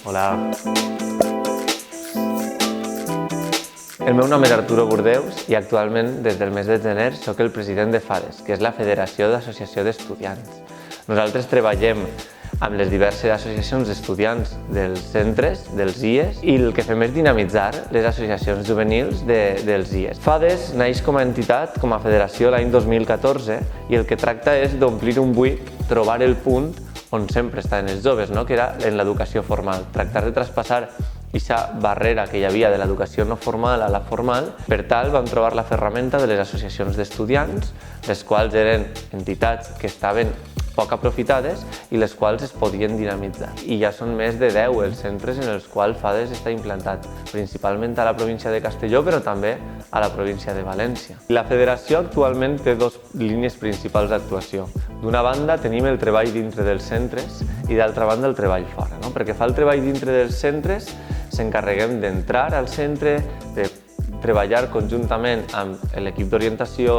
Hola. El meu nom és Arturo Burdeus i actualment, des del mes de gener, soc el president de FADES, que és la Federació d'Associació d'Estudiants. Nosaltres treballem amb les diverses associacions d'estudiants dels centres, dels IES, i el que fem és dinamitzar les associacions juvenils dels IES. FADES naix com a entitat, com a federació l'any 2014, i el que tracta és d'omplir un buit, trobar el punt on sempre estaven els joves, que era en l'educació formal. Tractar de traspassar aquesta barrera que hi havia de l'educació no formal a la formal. Per tal, vam trobar la ferramenta de les associacions d'estudiants, les quals eren entitats que estaven poc aprofitades i les quals es podien dinamitzar. I ja són més de 10 els centres en els quals FADES està implantat, principalment a la província de Castelló, però també a la província de València. La federació actualment té dues línies principals d'actuació. D'una banda tenim el treball dintre dels centres i d'altra banda el treball fora. Perquè fa el treball dintre dels centres, s'encarreguem d'entrar al centre, de treballar conjuntament amb l'equip d'orientació,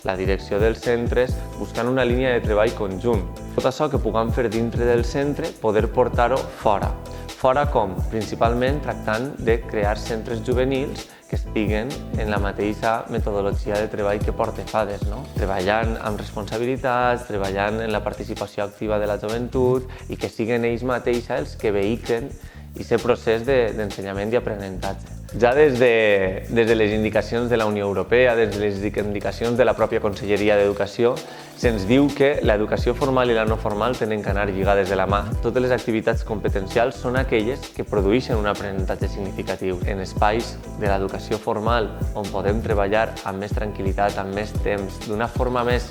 la direcció dels centres, buscant una línia de treball conjunt. Tot això que puguem fer dintre del centre, poder portar-ho fora. Fora com? Principalment tractant de crear centres juvenils que estiguen en la mateixa metodologia de treball que porta FADES, treballant amb responsabilitats, treballant en la participació activa de la joventut i que siguin ells mateixos els que vehiquen aquest procés d'ensenyament i aprenentatge. Ja des de les indicacions de la Unió Europea, des de les indicacions de la pròpia Conselleria d'Educació, se'ns diu que l'educació formal i la no formal tenen que anar lligades de la mà. Totes les activitats competencials són aquelles que produeixen un aprenentatge significatiu. En espais de l'educació formal, on podem treballar amb més tranquil·litat, amb més temps, d'una forma més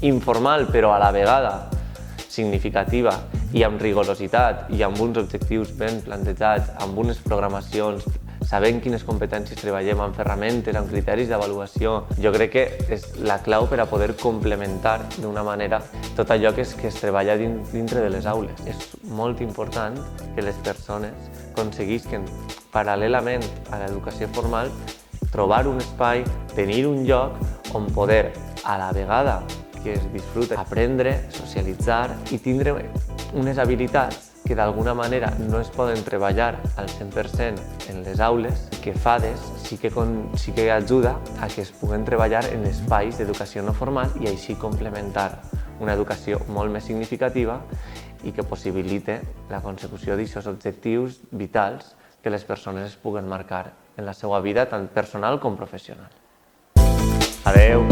informal, però a la vegada significativa, i amb rigorositat i amb uns objectius ben plantejats, amb unes programacions, sabent quines competències treballem, amb ferramentes, amb criteris d'avaluació. Jo crec que és la clau per a poder complementar d'una manera tot allò que es treballa dintre de les aules. És molt important que les persones aconseguisquen, paral·lelament a l'educació formal, trobar un espai, tenir un lloc on poder, a la vegada que es disfruta, aprendre, socialitzar i tindre unes habilitats que d'alguna manera no es poden treballar al 100% en les aules, que FADES sí que ajuda a que es puguen treballar en espais d'educació no formal i així complementar una educació molt més significativa i que possibilite la consecució d'aquests objectius vitals que les persones es puguen marcar en la seva vida tant personal com professional. Adeu!